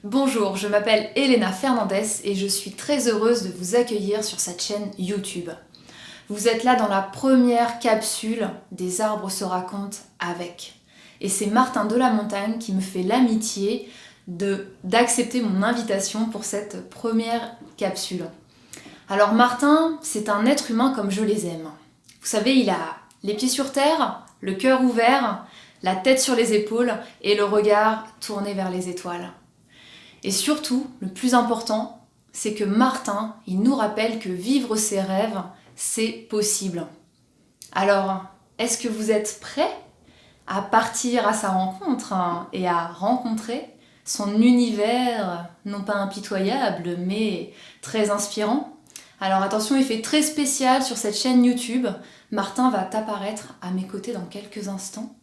Bonjour, je m'appelle Elena Fernandez et je suis très heureuse de vous accueillir sur cette chaîne YouTube. Vous êtes là dans la première capsule des arbres se racontent avec. Et c'est Martin de la Montagne qui me fait l'amitié d'accepter mon invitation pour cette première capsule. Alors Martin, c'est un être humain comme je les aime. Vous savez, il a les pieds sur terre, le cœur ouvert, la tête sur les épaules et le regard tourné vers les étoiles. Et surtout, le plus important, c'est que Martin, il nous rappelle que vivre ses rêves, c'est possible. Alors, est-ce que vous êtes prêts à partir à sa rencontre et à rencontrer son univers, non pas impitoyable, mais très inspirant? Alors attention, il fait très spécial sur cette chaîne YouTube. Martin va apparaître à mes côtés dans quelques instants.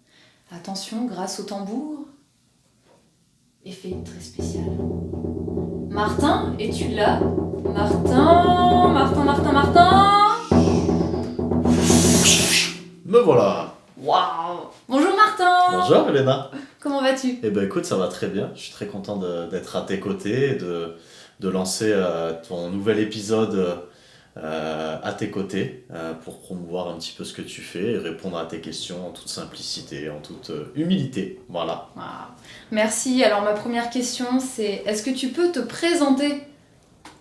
Attention, grâce au tambour. Effet très spécial. Martin, es-tu là? Martin! Me voilà. Waouh! Bonjour Martin! Bonjour Elena. Comment vas-tu? Eh ben écoute, ça va très bien. Je suis très content d'être à tes côtés et de lancer ton nouvel épisode à tes côtés pour promouvoir un petit peu ce que tu fais et répondre à tes questions en toute simplicité, en toute humilité. Voilà. Waouh. Merci. Alors ma première question, c'est est-ce que tu peux te présenter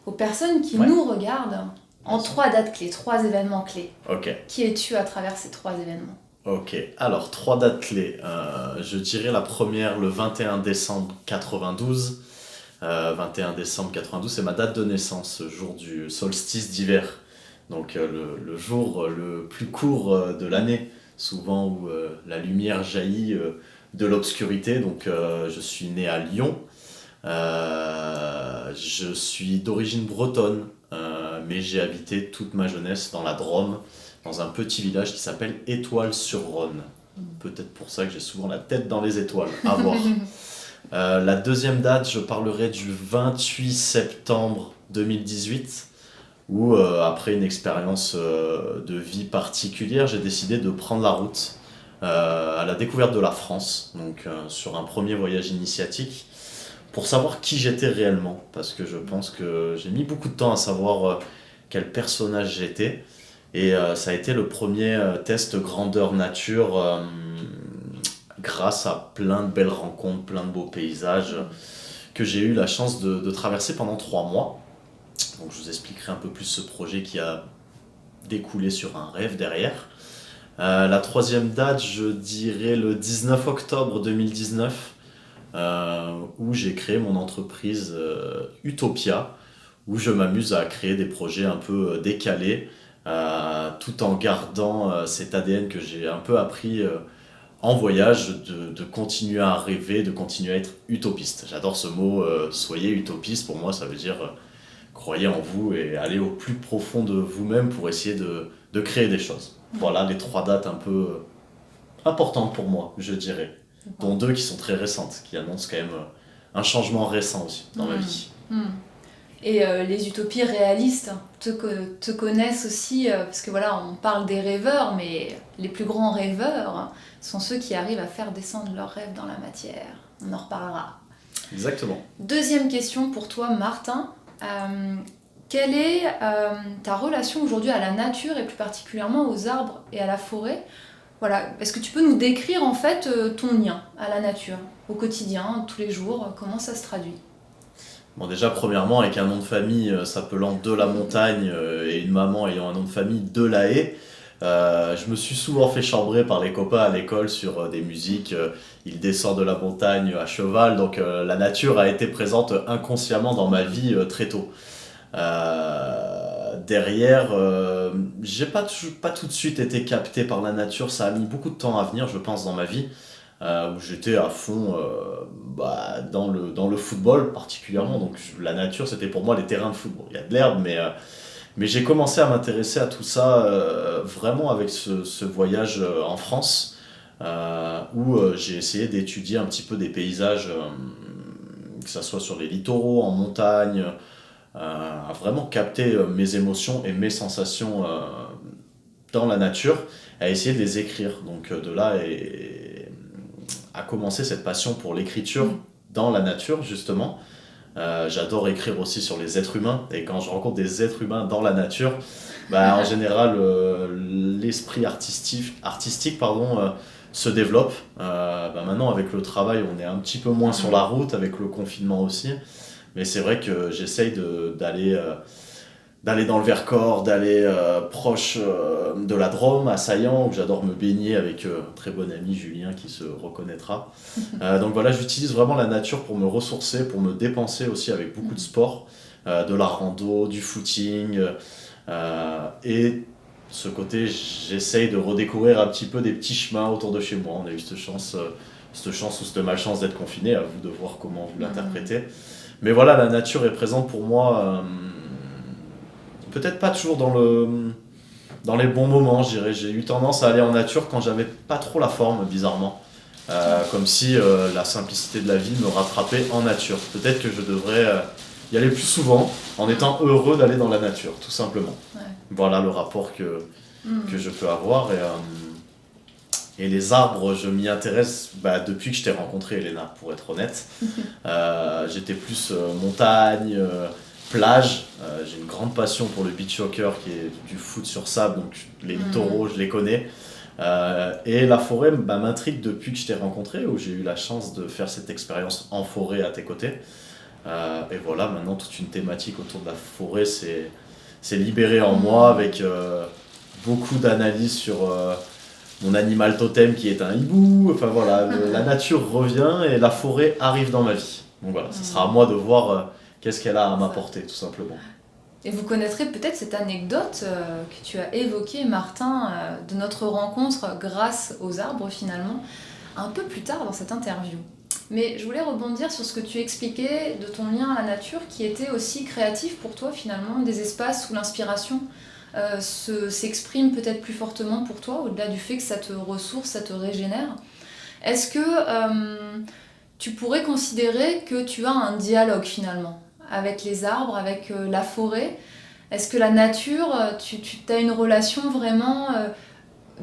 aux personnes qui nous regardent en 3 dates clés, 3 événements clés? Ok. Qui es-tu à travers ces 3 événements? Ok, alors 3 dates clés. Je dirais la première le 21 décembre 92. 21 décembre 92, c'est ma date de naissance, jour du solstice d'hiver. Donc le jour le plus court de l'année, souvent où la lumière jaillit de l'obscurité. Donc je suis né à Lyon. Je suis d'origine bretonne, mais j'ai habité toute ma jeunesse dans la Drôme, dans un petit village qui s'appelle Étoile-sur-Rhône. Peut-être pour ça que j'ai souvent la tête dans les étoiles, à voir. La deuxième date, je parlerai du 28 septembre 2018, où après une expérience de vie particulière, j'ai décidé de prendre la route à la découverte de la France, donc sur un premier voyage initiatique, pour savoir qui j'étais réellement, parce que je pense que j'ai mis beaucoup de temps à savoir quel personnage j'étais. Et ça a été le premier test grandeur nature grâce à plein de belles rencontres, plein de beaux paysages que j'ai eu la chance de traverser pendant 3 mois. Donc je vous expliquerai un peu plus ce projet qui a découlé sur un rêve derrière. La troisième date, je dirais le 19 octobre 2019, où j'ai créé mon entreprise Utopia, où je m'amuse à créer des projets un peu décalés, tout en gardant cet ADN que j'ai un peu appris en voyage, de continuer à rêver, de continuer à être utopiste. J'adore ce mot, soyez utopiste, pour moi ça veut dire croyez en vous et allez au plus profond de vous-même pour essayer de créer des choses. Voilà les 3 dates un peu importantes pour moi, je dirais, dont 2 qui sont très récentes, qui annoncent quand même un changement récent aussi dans ma vie. Et les utopies réalistes te connaissent aussi, parce que voilà, on parle des rêveurs, mais les plus grands rêveurs sont ceux qui arrivent à faire descendre leurs rêves dans la matière. On en reparlera. Exactement. Deuxième question pour toi, Martin. Quelle est ta relation aujourd'hui à la nature et plus particulièrement aux arbres et à la forêt? Voilà, est-ce que tu peux nous décrire en fait ton lien à la nature au quotidien, tous les jours, comment ça se traduit? Bon, déjà, premièrement, avec un nom de famille s'appelant De la Montagne et une maman ayant un nom de famille De la Haye, je me suis souvent fait chambrer par les copains à l'école sur des musiques. Il descend de la montagne à cheval, donc la nature a été présente inconsciemment dans ma vie très tôt. Derrière, j'ai pas tout de suite été capté par la nature, ça a mis beaucoup de temps à venir, je pense, dans ma vie. Où j'étais à fond dans le football particulièrement. Donc la nature, c'était pour moi les terrains de football. Il y a de l'herbe, mais j'ai commencé à m'intéresser à tout ça vraiment avec ce voyage en France, où j'ai essayé d'étudier un petit peu des paysages, que ce soit sur les littoraux, en montagne, à vraiment capter mes émotions et mes sensations dans la nature, à essayer de les écrire. Donc de là a commencé cette passion pour l'écriture dans la nature, justement, J'adore écrire aussi sur les êtres humains, et quand je rencontre des êtres humains dans la nature, en général, l'esprit artistique se développe. Maintenant, avec le travail, on est un petit peu moins sur la route, avec le confinement aussi. Mais c'est vrai que j'essaye d'aller dans le Vercors, d'aller proche de la Drôme, à Saillant, où j'adore me baigner avec un très bon ami Julien qui se reconnaîtra. Donc voilà, j'utilise vraiment la nature pour me ressourcer, pour me dépenser aussi avec beaucoup de sport, de la rando, du footing. Et ce côté, j'essaye de redécouvrir un petit peu des petits chemins autour de chez moi. On a eu cette chance ou cette malchance d'être confiné, à vous de voir comment vous l'interprétez. Mais voilà, la nature est présente pour moi, peut-être pas toujours dans les bons moments, je dirais. J'ai eu tendance à aller en nature quand j'avais pas trop la forme, bizarrement. Comme si la simplicité de la vie me rattrapait en nature. Peut-être que je devrais y aller plus souvent, en étant heureux d'aller dans la nature, tout simplement. Ouais. Voilà le rapport que je peux avoir. Et les arbres, je m'y intéresse depuis que je t'ai rencontré, Elena, pour être honnête. J'étais plus montagne, plage. J'ai une grande passion pour le beach soccer, qui est du foot sur sable, donc les littoraux, je les connais. Et la forêt m'intrigue depuis que je t'ai rencontré, où j'ai eu la chance de faire cette expérience en forêt à tes côtés. Et voilà, maintenant toute une thématique autour de la forêt s'est libérée en moi, avec beaucoup d'analyses sur mon animal totem qui est un hibou. Enfin voilà, la nature revient et la forêt arrive dans ma vie. Donc voilà, ce sera à moi de voir qu'est-ce qu'elle a à m'apporter, tout simplement. Et vous connaîtrez peut-être cette anecdote que tu as évoquée, Martin, de notre rencontre grâce aux arbres, finalement, un peu plus tard dans cette interview. Mais je voulais rebondir sur ce que tu expliquais de ton lien à la nature, qui était aussi créatif pour toi, finalement, des espaces où l'inspiration s'exprime peut-être plus fortement pour toi, au-delà du fait que ça te ressource, ça te régénère. Est-ce que tu pourrais considérer que tu as un dialogue, finalement, avec les arbres, avec la forêt? Est-ce que la nature, tu as une relation vraiment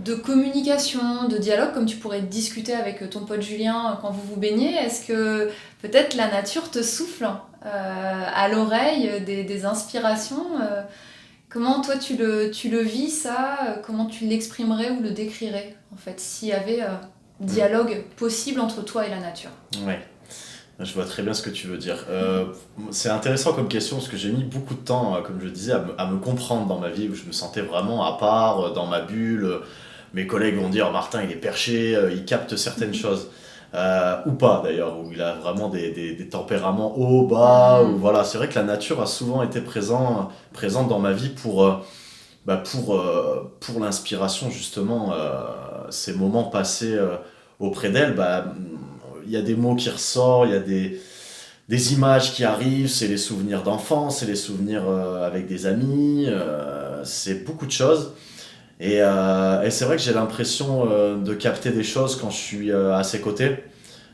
de communication, de dialogue, comme tu pourrais discuter avec ton pote Julien quand vous vous baignez? Est-ce que peut-être la nature te souffle à l'oreille des inspirations? Comment toi tu le vis ça? Comment tu l'exprimerais ou le décrirais, en fait, s'il y avait dialogue possible entre toi et la nature? Ouais. Je vois très bien ce que tu veux dire. C'est intéressant comme question, parce que j'ai mis beaucoup de temps, comme je disais, à me comprendre dans ma vie, où je me sentais vraiment à part, dans ma bulle. Mes collègues vont dire Martin, il est perché, il capte certaines choses. Ou pas d'ailleurs, où il a vraiment des tempéraments hauts, bas. Ou, voilà. C'est vrai que la nature a souvent été présente dans ma vie pour l'inspiration, justement. Ces moments passés auprès d'elle, il y a des mots qui ressortent, il y a des images qui arrivent, c'est les souvenirs d'enfance, c'est les souvenirs avec des amis, c'est beaucoup de choses. Et c'est vrai que j'ai l'impression de capter des choses quand je suis à ses côtés,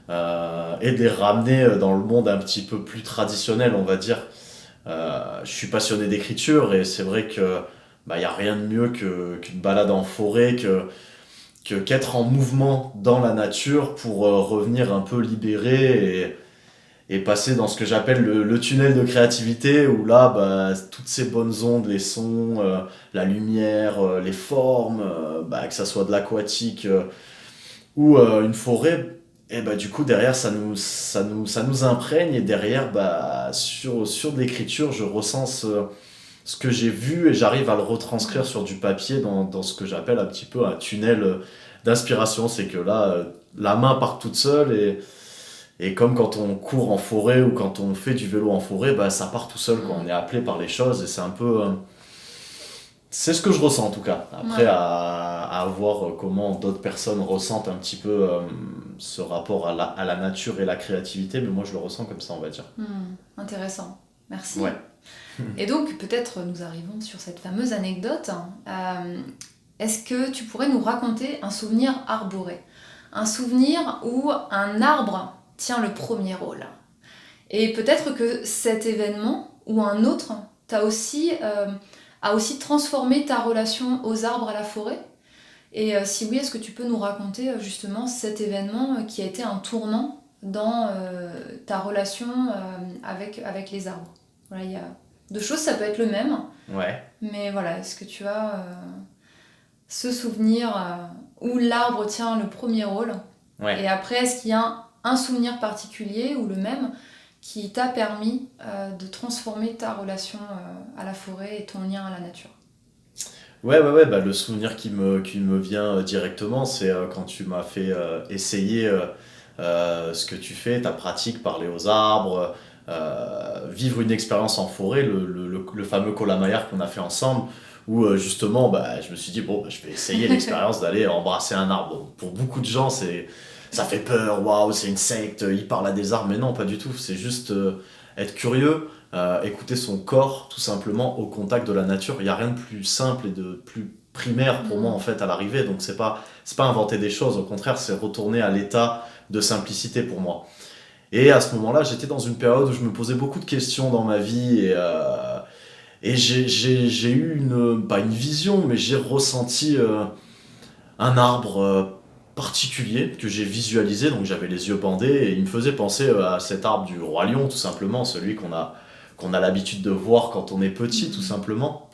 et de les ramener dans le monde un petit peu plus traditionnel, on va dire. Je suis passionné d'écriture, et c'est vrai que y a rien de mieux qu'une balade en forêt, qu'être en mouvement dans la nature pour revenir un peu libéré et passer dans ce que j'appelle le tunnel de créativité, où là, toutes ces bonnes ondes, les sons, la lumière, les formes, que ça soit de l'aquatique ou une forêt, et du coup derrière ça nous imprègne, et derrière sur de l'écriture je ressens ce que j'ai vu, et j'arrive à le retranscrire sur du papier dans ce que j'appelle un petit peu un tunnel d'inspiration. C'est que là, la main part toute seule, et comme quand on court en forêt ou quand on fait du vélo en forêt, ça part tout seul, quoi. On est appelé par les choses, et c'est un peu... c'est ce que je ressens en tout cas. Après, Ouais. à voir comment d'autres personnes ressentent un petit peu ce rapport à la nature et la créativité, mais moi je le ressens comme ça, on va dire. Intéressant, merci. Ouais. Et donc, peut-être nous arrivons sur cette fameuse anecdote. Est-ce que tu pourrais nous raconter un souvenir arboré? Un souvenir où un arbre tient le premier rôle. Et peut-être que cet événement ou un autre a aussi transformé ta relation aux arbres, à la forêt. Et si oui, est-ce que tu peux nous raconter justement cet événement qui a été un tournant dans ta relation avec les arbres? Voilà, il y a deux choses, ça peut être le même, Ouais. mais voilà, est-ce que tu as ce souvenir où l'arbre tient le premier rôle? Ouais. Et après, est-ce qu'il y a un souvenir particulier ou le même qui t'a permis de transformer ta relation à la forêt et ton lien à la nature? Ouais, bah, le souvenir qui me vient directement, c'est quand tu m'as fait essayer ce que tu fais, ta pratique, parler aux arbres, vivre une expérience en forêt, le fameux Colamaillard qu'on a fait ensemble, où justement, bah, je me suis dit, bon, bah, je vais essayer l'expérience d'aller embrasser un arbre. Bon, pour beaucoup de gens, ça fait peur, waouh, c'est une secte, il parle à des arbres, mais non, pas du tout, c'est juste être curieux, écouter son corps, tout simplement, au contact de la nature. Il n'y a rien de plus simple et de plus primaire pour moi, en fait, à l'arrivée, donc c'est pas inventer des choses, au contraire, c'est retourner à l'état de simplicité pour moi. Et à ce moment-là, j'étais dans une période où je me posais beaucoup de questions dans ma vie et j'ai eu pas une vision, mais j'ai ressenti un arbre particulier que j'ai visualisé, donc j'avais les yeux bandés et il me faisait penser à cet arbre du roi lion, tout simplement, celui qu'on a l'habitude de voir quand on est petit, tout simplement,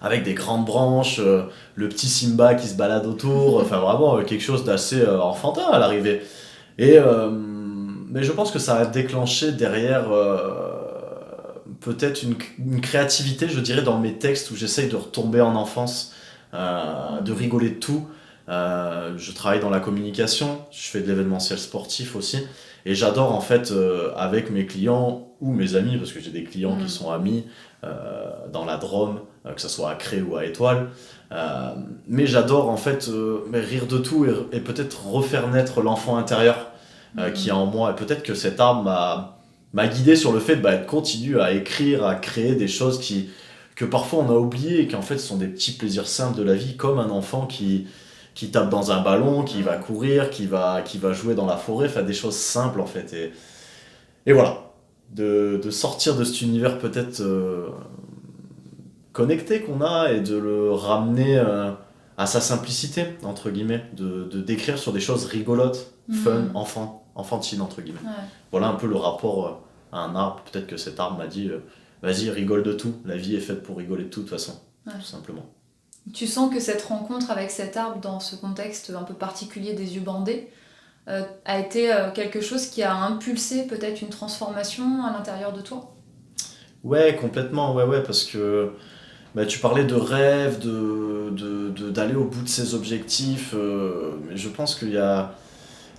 avec des grandes branches, le petit Simba qui se balade autour, enfin vraiment quelque chose d'assez enfantin à l'arrivée. Mais je pense que ça a déclenché derrière peut-être une créativité, je dirais, dans mes textes où j'essaye de retomber en enfance, de rigoler de tout. Je travaille dans la communication, je fais de l'événementiel sportif aussi, et j'adore en fait avec mes clients ou mes amis, parce que j'ai des clients qui sont amis dans la Drôme, que ce soit à Cré ou à Étoile, mais j'adore en fait rire de tout et peut-être refaire naître l'enfant intérieur qui est en moi. Et peut-être que cet arbre m'a guidé sur le fait de continuer à écrire, à créer des choses que parfois on a oubliées et qui en fait sont des petits plaisirs simples de la vie, comme un enfant qui tape dans un ballon, qui va courir, qui va jouer dans la forêt, faire des choses simples en fait. Et voilà, de sortir de cet univers peut-être connecté qu'on a et de le ramener à sa simplicité, entre guillemets, de d'écrire sur des choses rigolotes, fun, enfantines, entre guillemets. Ouais. Voilà un peu le rapport à un arbre. Peut-être que cet arbre m'a dit vas-y, rigole de tout, la vie est faite pour rigoler de tout, de toute façon, tout simplement. Tu sens que cette rencontre avec cet arbre, dans ce contexte un peu particulier des yeux bandés, a été quelque chose qui a impulsé peut-être une transformation à l'intérieur de toi? Ouais, complètement, ouais, parce que tu parlais de rêve, d'aller au bout de ses objectifs, mais je pense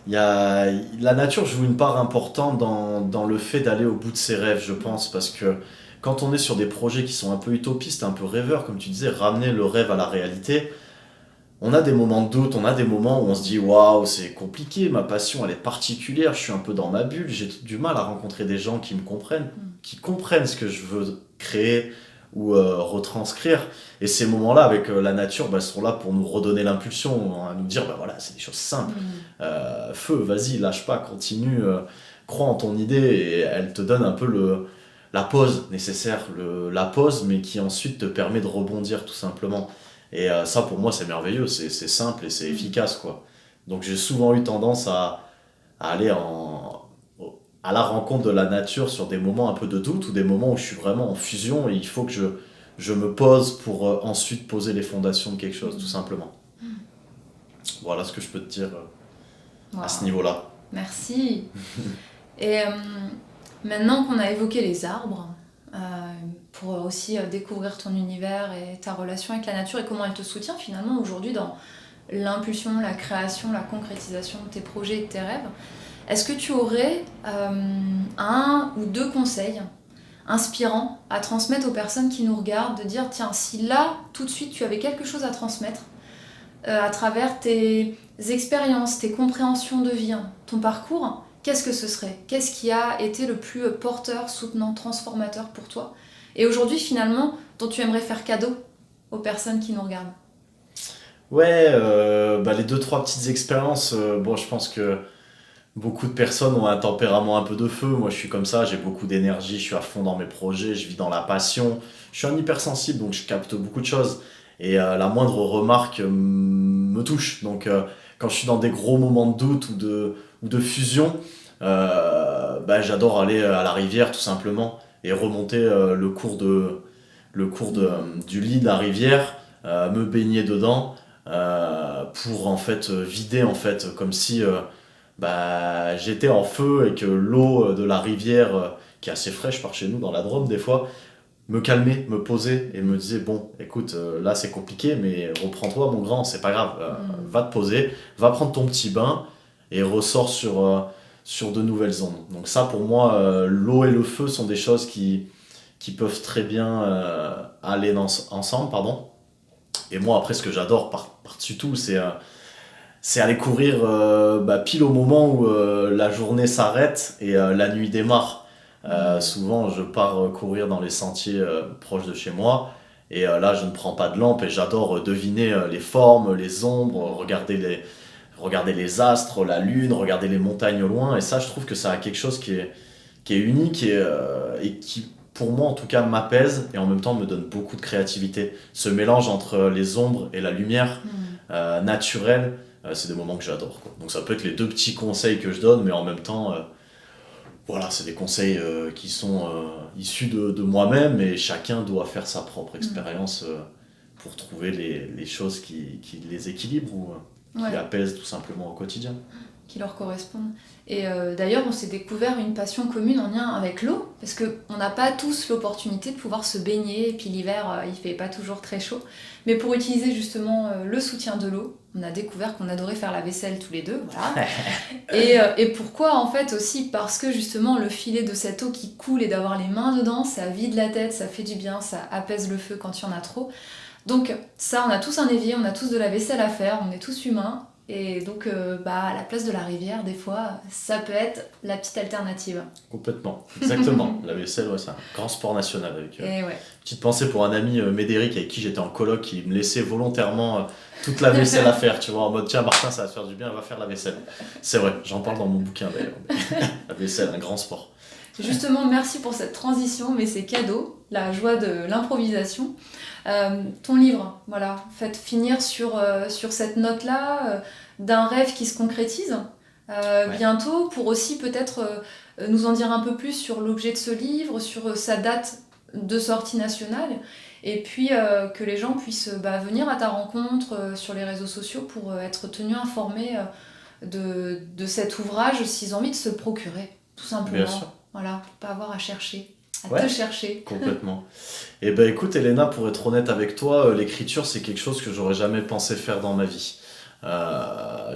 la nature joue une part importante dans le fait d'aller au bout de ses rêves, je pense, parce que quand on est sur des projets qui sont un peu utopistes, un peu rêveurs, comme tu disais, ramener le rêve à la réalité, on a des moments de doute, on a des moments où on se dit waouh, c'est compliqué, ma passion elle est particulière, je suis un peu dans ma bulle, j'ai du mal à rencontrer des gens qui me comprennent, qui comprennent ce que je veux créer ou retranscrire. Et ces moments-là avec la nature sont là pour nous redonner l'impulsion, à nous dire voilà, c'est des choses simples. Feu, vas-y, lâche pas, continue, crois en ton idée et elle te donne un peu la pause nécessaire, la pause mais qui ensuite te permet de rebondir tout simplement. Et ça pour moi c'est merveilleux, c'est simple et c'est efficace quoi. Donc j'ai souvent eu tendance à aller à la rencontre de la nature sur des moments un peu de doute ou des moments où je suis vraiment en fusion et il faut que je me pose pour ensuite poser les fondations de quelque chose, tout simplement. Voilà ce que je peux te dire à ce niveau-là. Merci. Et maintenant qu'on a évoqué les arbres, pour aussi découvrir ton univers et ta relation avec la nature et comment elle te soutient finalement aujourd'hui dans l'impulsion, la création, la concrétisation de tes projets et de tes rêves, est-ce que tu aurais un ou deux conseils inspirants à transmettre aux personnes qui nous regardent, de dire tiens, si là tout de suite tu avais quelque chose à transmettre à travers tes expériences, tes compréhensions de vie, ton parcours, qu'est-ce que ce serait? Qu'est-ce qui a été le plus porteur, soutenant, transformateur pour toi? Et aujourd'hui, finalement, dont tu aimerais faire cadeau aux personnes qui nous regardent? Ouais, les deux, trois petites expériences. Je pense que beaucoup de personnes ont un tempérament un peu de feu. Moi, je suis comme ça, j'ai beaucoup d'énergie, je suis à fond dans mes projets, je vis dans la passion. Je suis un hypersensible, donc je capte beaucoup de choses. Et la moindre remarque me touche. Donc, quand je suis dans des gros moments de doute ou de fusion, j'adore aller à la rivière tout simplement et remonter du lit de la rivière, me baigner dedans pour en fait vider en fait comme si j'étais en feu et que l'eau de la rivière qui est assez fraîche par chez nous dans la Drôme des fois me calmer, me poser et me disait bon écoute là c'est compliqué mais reprends-toi mon grand, c'est pas grave, va te poser, va prendre ton petit bain et ressors sur de nouvelles ondes. Donc ça pour moi l'eau et le feu sont des choses qui peuvent très bien aller ensemble pardon. Et moi après ce que j'adore par-dessus tout c'est aller courir pile au moment où la journée s'arrête et la nuit démarre. Souvent, je pars courir dans les sentiers proches de chez moi et là, je ne prends pas de lampe et j'adore deviner les formes, les ombres, regarder les astres, la lune, regarder les montagnes au loin. Et ça, je trouve que ça a quelque chose qui est unique et qui, pour moi en tout cas, m'apaise et en même temps me donne beaucoup de créativité. Ce mélange entre les ombres et la lumière naturelle, c'est des moments que j'adore, quoi. Donc ça peut être les deux petits conseils que je donne, mais en même temps, voilà, c'est des conseils qui sont issus de moi-même et chacun doit faire sa propre expérience pour trouver les choses qui les équilibrent ou qui apaisent tout simplement au quotidien. Qui leur correspondent. Et d'ailleurs, on s'est découvert une passion commune en lien avec l'eau, parce qu'on n'a pas tous l'opportunité de pouvoir se baigner, et puis l'hiver, il fait pas toujours très chaud. Mais pour utiliser justement le soutien de l'eau, on a découvert qu'on adorait faire la vaisselle tous les deux, voilà. Et pourquoi en fait aussi parce que justement le filet de cette eau qui coule et d'avoir les mains dedans, ça vide la tête, ça fait du bien, ça apaise le feu quand il y en a trop. Donc ça, on a tous un évier, on a tous de la vaisselle à faire, on est tous humains. Et donc, à la place de la rivière, des fois, ça peut être la petite alternative. Complètement, exactement. La vaisselle, c'est un grand sport national. Avec, ouais. Petite pensée pour un ami, Médéric, avec qui j'étais en coloc, qui me laissait volontairement toute la vaisselle à faire, tu vois, en mode tiens, Martin, ça va te faire du bien, va faire la vaisselle. C'est vrai, j'en parle dans mon bouquin d'ailleurs. La vaisselle, un grand sport. Justement, merci pour cette transition, mais c'est cadeau, la joie de l'improvisation. Ton livre, voilà, faites finir sur cette note-là d'un rêve qui se concrétise bientôt, pour aussi peut-être nous en dire un peu plus sur l'objet de ce livre, sur sa date de sortie nationale, et puis que les gens puissent venir à ta rencontre sur les réseaux sociaux pour être tenus informés de cet ouvrage s'ils ont envie de se le procurer, tout simplement. Bien sûr. Voilà, pas avoir à chercher. Te chercher. Complètement. Et écoute Elena, pour être honnête avec toi, l'écriture c'est quelque chose que j'aurais jamais pensé faire dans ma vie.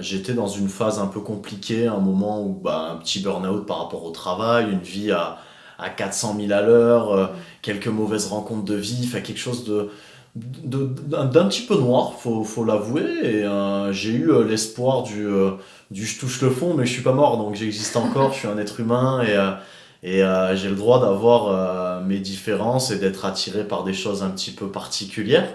J'étais dans une phase un peu compliquée, un moment où un petit burn-out par rapport au travail, une vie à 400 000 à l'heure, quelques mauvaises rencontres de vie, quelque chose d'un petit peu noir, faut l'avouer, et j'ai eu l'espoir du je touche le fond mais je suis pas mort, donc j'existe encore, je suis un être humain et j'ai le droit d'avoir mes différences et d'être attiré par des choses un petit peu particulières.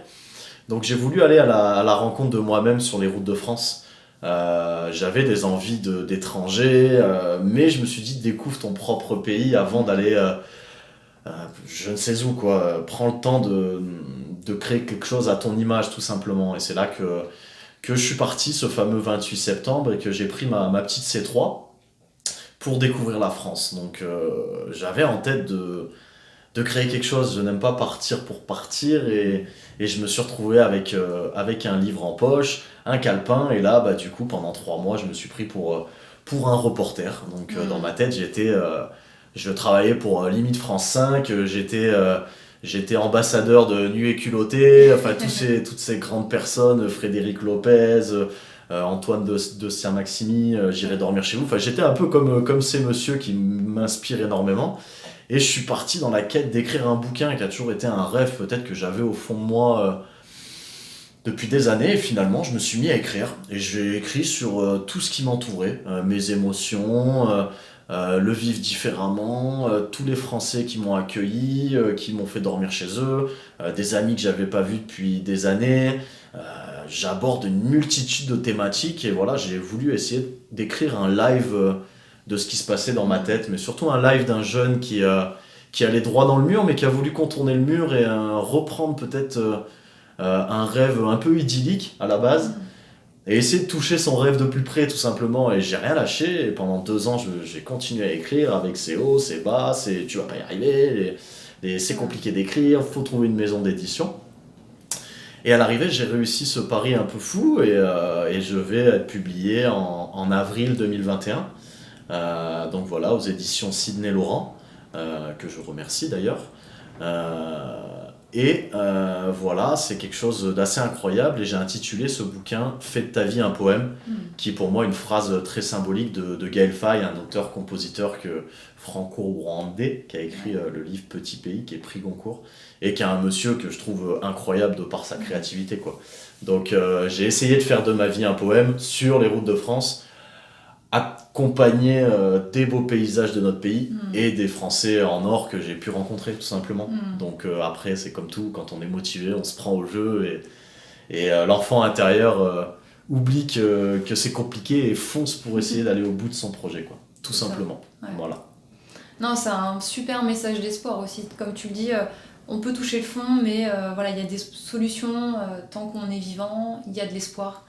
Donc j'ai voulu aller à la rencontre de moi-même sur les routes de France. J'avais des envies d'étranger, mais je me suis dit découvre ton propre pays avant d'aller je ne sais où, quoi. Prends le temps de créer quelque chose à ton image tout simplement. Et c'est là que je suis parti ce fameux 28 septembre et que j'ai pris ma petite C3 pour découvrir la France. Donc j'avais en tête de créer quelque chose. Je n'aime pas partir pour partir et je me suis retrouvé avec un livre en poche, un calepin, et là du coup pendant 3 mois je me suis pris pour un reporter. Donc dans ma tête je travaillais pour Limite France 5, j'étais ambassadeur de Nu et Culotté, toutes ces grandes personnes, Frédéric Lopez, Antoine de Saint-Maximi, J'irai dormir chez vous. J'étais un peu comme ces messieurs qui m'inspirent énormément. Et je suis parti dans la quête d'écrire un bouquin qui a toujours été un rêve peut-être que j'avais au fond de moi depuis des années. Et finalement, je me suis mis à écrire. Et j'ai écrit sur tout ce qui m'entourait, mes émotions, le vivre différemment, tous les Français qui m'ont accueilli, qui m'ont fait dormir chez eux, des amis que j'avais pas vus depuis des années. J'aborde une multitude de thématiques et voilà, j'ai voulu essayer d'écrire un live de ce qui se passait dans ma tête, mais surtout un live d'un jeune qui allait droit dans le mur, mais qui a voulu contourner le mur et reprendre peut-être un rêve un peu idyllique à la base. et essayer de toucher son rêve de plus près, tout simplement. Et j'ai rien lâché. Et pendant 2 ans, j'ai continué à écrire avec ses hauts, ses bas, tu vas pas y arriver, c'est compliqué d'écrire, faut trouver une maison d'édition. Et à l'arrivée, j'ai réussi ce pari un peu fou et je vais être publié en avril 2021. Donc voilà, aux éditions Sidney Laurent, que je remercie d'ailleurs. Voilà, c'est quelque chose d'assez incroyable et j'ai intitulé ce bouquin Fais de ta vie un poème, qui est pour moi une phrase très symbolique de Gaël Faye, un auteur-compositeur franco-rwandais qui a écrit le livre Petit Pays, qui est prix Goncourt, et qui est un monsieur que je trouve incroyable de par sa créativité, quoi. Donc j'ai essayé de faire de ma vie un poème sur les routes de France, accompagné des beaux paysages de notre pays et des Français en or que j'ai pu rencontrer, tout simplement. Donc après, c'est comme tout, quand on est motivé, on se prend au jeu et l'enfant intérieur oublie que c'est compliqué et fonce pour essayer d'aller au bout de son projet, quoi. Tout simplement. Ouais. Voilà. Non, c'est un super message d'espoir aussi. Comme tu le dis, on peut toucher le fond, mais voilà, il y a des solutions. Tant qu'on est vivant, il y a de l'espoir.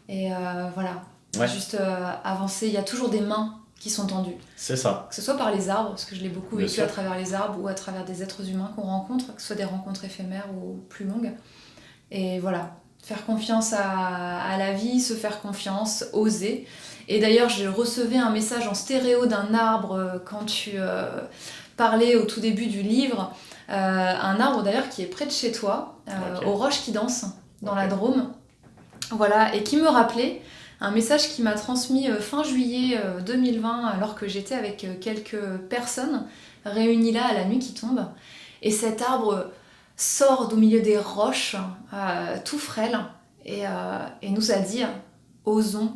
Et voilà. Ouais. Juste avancer, il y a toujours des mains qui sont tendues. C'est ça. Que ce soit par les arbres, parce que je l'ai beaucoup Bien vécu sûr. à travers les arbres, ou à travers des êtres humains qu'on rencontre, que ce soit des rencontres éphémères ou plus longues. Et voilà, faire confiance à la vie, se faire confiance, oser. Et d'ailleurs, je recevais un message en stéréo d'un arbre quand tu parlais au tout début du livre. Un arbre d'ailleurs qui est près de chez toi, Ok. aux Roches qui dansent, dans la Ok. Drôme. Voilà, et qui me rappelait un message qui m'a transmis fin juillet 2020, alors que j'étais avec quelques personnes réunies là à la nuit qui tombe. Et cet arbre sort d'au milieu des roches, tout frêle, et nous a dit « Osons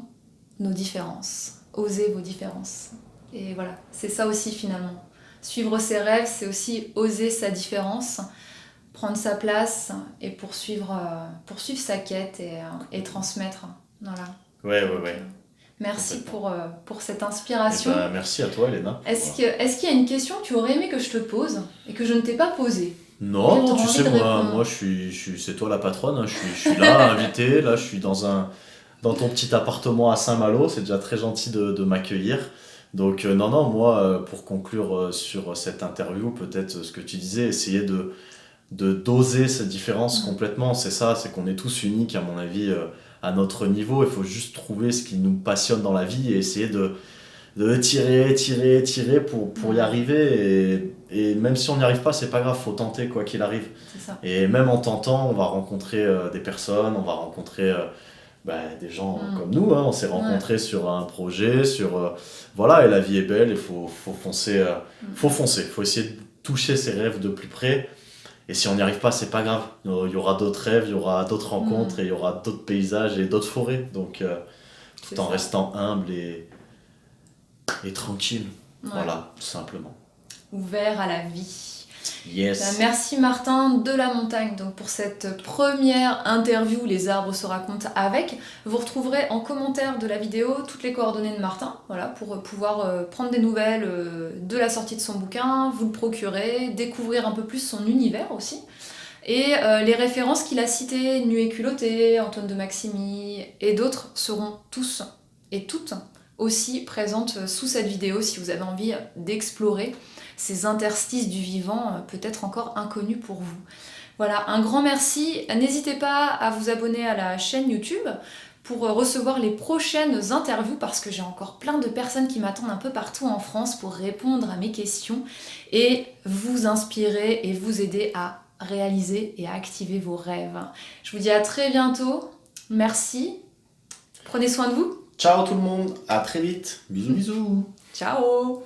nos différences, osez vos différences ». Et voilà, c'est ça aussi finalement. Suivre ses rêves, c'est aussi oser sa différence, prendre sa place et poursuivre sa quête et transmettre. Voilà. Ouais. Merci Complètement. pour cette inspiration. Eh ben, merci à toi, Elena. Est-ce qu'il y a une question que tu aurais aimé que je te pose et que je ne t'ai pas posée? Non, T'auras tu envie sais, de moi, répondre. c'est toi la patronne, hein. Je suis là, invité. Là, je suis dans ton petit appartement à Saint-Malo. C'est déjà très gentil de m'accueillir. Donc, non, moi, pour conclure sur cette interview, peut-être ce que tu disais, essayer de doser cette différence complètement. C'est ça, c'est qu'on est tous uniques, à mon avis, à notre niveau. Il faut juste trouver ce qui nous passionne dans la vie et essayer de tirer pour y arriver. Et même si on n'y arrive pas, c'est pas grave, faut tenter quoi qu'il arrive. C'est ça. Et même en tentant, on va rencontrer des personnes, on va rencontrer des gens comme nous, hein. On s'est rencontrés sur un projet, voilà, et la vie est belle, il faut foncer, faut essayer de toucher ses rêves de plus près. Et si on n'y arrive pas, c'est pas grave. Il y aura d'autres rêves, il y aura d'autres rencontres, et il y aura d'autres paysages et d'autres forêts. Donc, tout en restant humble et tranquille. Ouais. Voilà, tout simplement. Ouvert à la vie. Yes. Merci Martin de la Montagne donc pour cette première interview Les arbres se racontent avec. Vous retrouverez en commentaire de la vidéo toutes les coordonnées de Martin, voilà, pour pouvoir prendre des nouvelles de la sortie de son bouquin, vous le procurer, découvrir un peu plus son univers aussi. Et les références qu'il a citées, Nu et culotté, Antoine de Maximi et d'autres seront tous et toutes aussi présentes sous cette vidéo si vous avez envie d'explorer ces interstices du vivant peut-être encore inconnus pour vous. Voilà, un grand merci. N'hésitez pas à vous abonner à la chaîne YouTube pour recevoir les prochaines interviews parce que j'ai encore plein de personnes qui m'attendent un peu partout en France pour répondre à mes questions et vous inspirer et vous aider à réaliser et à activer vos rêves. Je vous dis à très bientôt. Merci. Prenez soin de vous. Ciao tout le monde, à très vite. Bisous bisous. Ciao.